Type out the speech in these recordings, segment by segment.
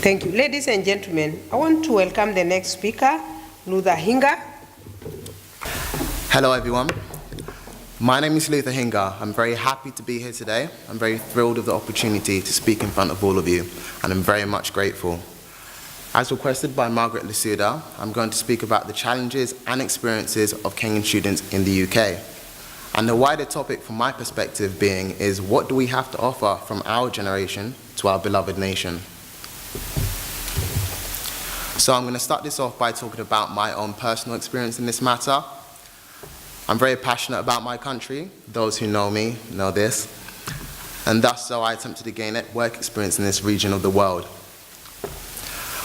Thank you. Ladies and gentlemen, I want to welcome the next speaker, Luther Hinga. Hello everyone. My name is Luther Hinga. I'm very happy to be here today. I'm very thrilled with the opportunity to speak in front of all of you, and I'm very much grateful. As requested by Margaret Lasuda, I'm going to speak about the challenges and experiences of Kenyan students in the UK. And the wider topic from my perspective being is, what do we have to offer from our generation to our beloved nation? So I'm going to start this off by talking about my own personal experience in this matter. I'm very passionate about my country. Those who know me know this. And thus so I attempted to gain work experience in this region of the world.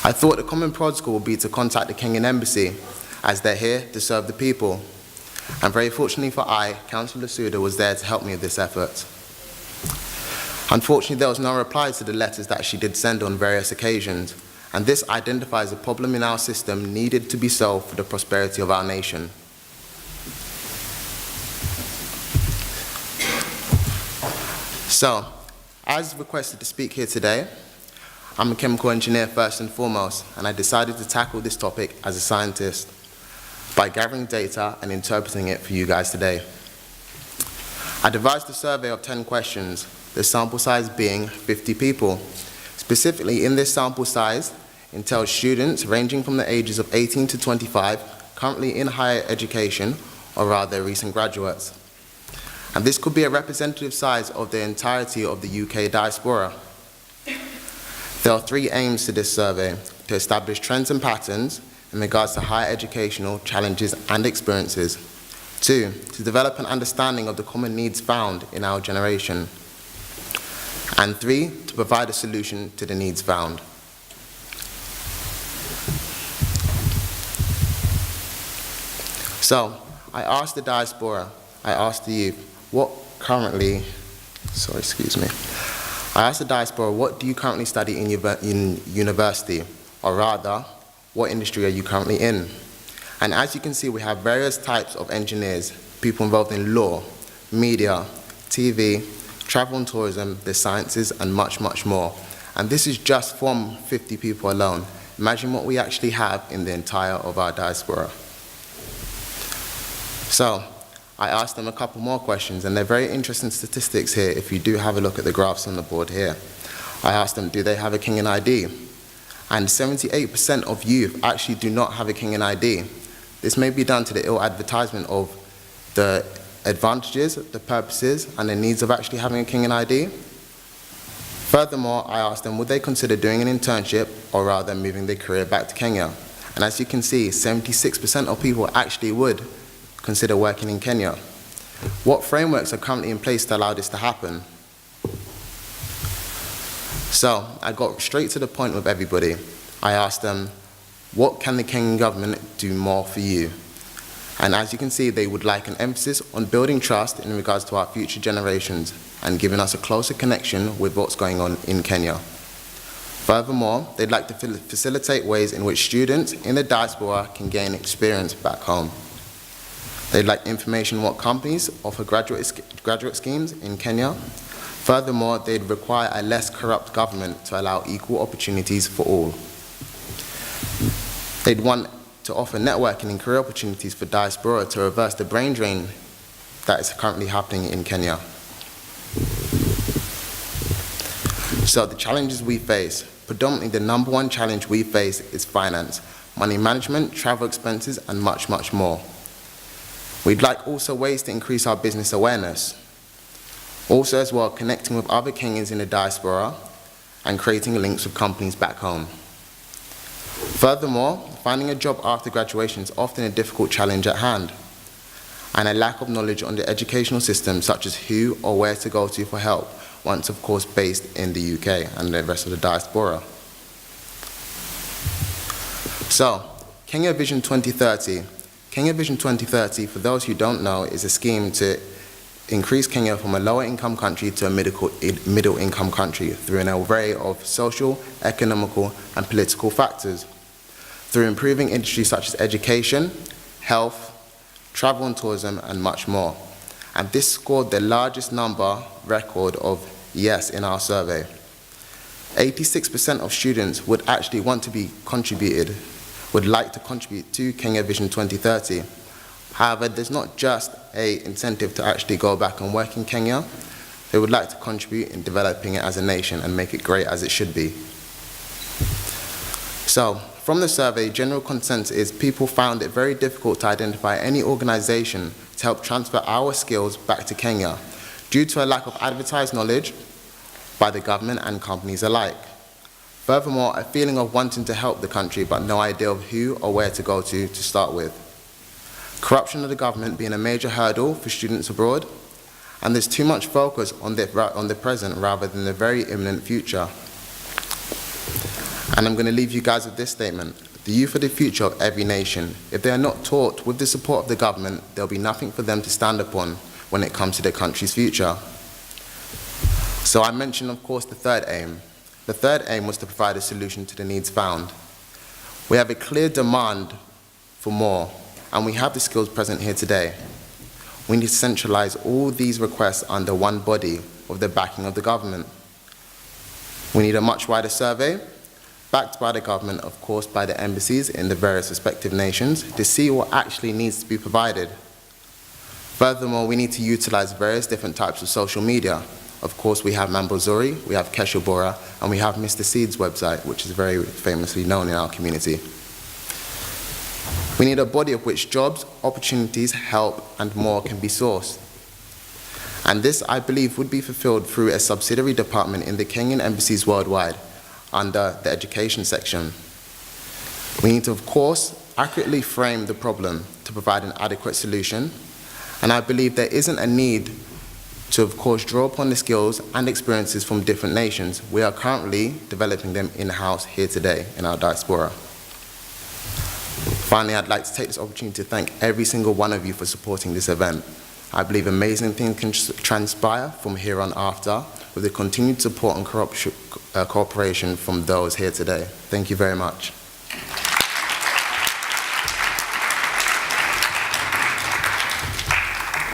I thought the common protocol would be to contact the Kenyan embassy, as they're here to serve the people. And very fortunately for Councillor Lasuda was there to help me with this effort. Unfortunately, there was no reply to the letters that she did send on various occasions, and this identifies a problem in our system needed to be solved for the prosperity of our nation. So, as requested to speak here today, I'm a chemical engineer first and foremost, and I decided to tackle this topic as a scientist by gathering data and interpreting it for you guys today. I devised a survey of 10 questions, the sample size being 50 people. Specifically, in this sample size, entails students ranging from the ages of 18 to 25, currently in higher education, or rather recent graduates. And this could be a representative size of the entirety of the UK diaspora. There are 3 aims to this survey: to establish trends and patterns in regards to higher educational challenges and experiences. 2, to develop an understanding of the common needs found in our generation. And 3, to provide a solution to the needs found. So, I asked the diaspora, I asked the youth, what do you currently study in university? Or rather, what industry are you currently in? And as you can see, we have various types of engineers, people involved in law, media, TV, travel and tourism, the sciences, and much, much more. And this is just from 50 people alone. Imagine what we actually have in the entire of our diaspora. So, I asked them a couple more questions, and they're very interesting statistics here if you do have a look at the graphs on the board here. I asked them, do they have a Kenyan ID? And 78% of youth actually do not have a Kenyan ID. This may be down to the ill advertisement of the advantages, the purposes, and the needs of actually having a Kenyan ID. Furthermore, I asked them, would they consider doing an internship, or rather moving their career back to Kenya? And as you can see, 76% of people actually would consider working in Kenya. What frameworks are currently in place to allow this to happen? So, I got straight to the point with everybody. I asked them, what can the Kenyan government do more for you? And as you can see, they would like an emphasis on building trust in regards to our future generations and giving us a closer connection with what's going on in Kenya. Furthermore, they'd like to facilitate ways in which students in the diaspora can gain experience back home. They'd like information on what companies offer graduate schemes in Kenya. Furthermore, they'd require a less corrupt government to allow equal opportunities for all. They'd want to offer networking and career opportunities for diaspora to reverse the brain drain that is currently happening in Kenya. So the challenges we face, predominantly the number one challenge we face is finance, money management, travel expenses, and much, much more. We'd like also ways to increase our business awareness. Also as well, connecting with other Kenyans in the diaspora and creating links with companies back home. Furthermore, finding a job after graduation is often a difficult challenge at hand, and a lack of knowledge on the educational system, such as who or where to go to for help, once of course based in the UK and the rest of the diaspora. So, Kenya Vision 2030. Kenya Vision 2030, for those who don't know, is a scheme to increase Kenya from a lower income country to a middle income country through an array of social, economical, and political factors. Through improving industries such as education, health, travel and tourism, and much more. And this scored the largest record of yes in our survey. 86% of students would actually want to be contributed, would like to contribute to Kenya Vision 2030. However, there's not just an incentive to actually go back and work in Kenya. They would like to contribute in developing it as a nation and make it great as it should be. So, from the survey, general consensus is people found it very difficult to identify any organization to help transfer our skills back to Kenya due to a lack of advertised knowledge by the government and companies alike. Furthermore, a feeling of wanting to help the country but no idea of who or where to go to start with. Corruption of the government being a major hurdle for students abroad, and there's too much focus on the present rather than the very imminent future. And I'm going to leave you guys with this statement. The youth are the future of every nation. If they are not taught with the support of the government, there'll be nothing for them to stand upon when it comes to their country's future. So I mentioned, of course, the third aim. The third aim was to provide a solution to the needs found. We have a clear demand for more, and we have the skills present here today. We need to centralize all these requests under one body with the backing of the government. We need a much wider survey, backed by the government, of course, by the embassies in the various respective nations, to see what actually needs to be provided. Furthermore, we need to utilize various different types of social media. Of course, we have Mambo Zuri, we have Kesho Bora, and we have Mr. Seed's website, which is very famously known in our community. We need a body of which jobs, opportunities, help, and more can be sourced. And this, I believe, would be fulfilled through a subsidiary department in the Kenyan embassies worldwide, under the education section. We need to, of course, accurately frame the problem to provide an adequate solution, and I believe there isn't a need to, of course, draw upon the skills and experiences from different nations. We are currently developing them in-house here today in our diaspora. Finally, I'd like to take this opportunity to thank every single one of you for supporting this event. I believe amazing things can transpire from here on after with the continued support and cooperation from those here today. Thank you very much.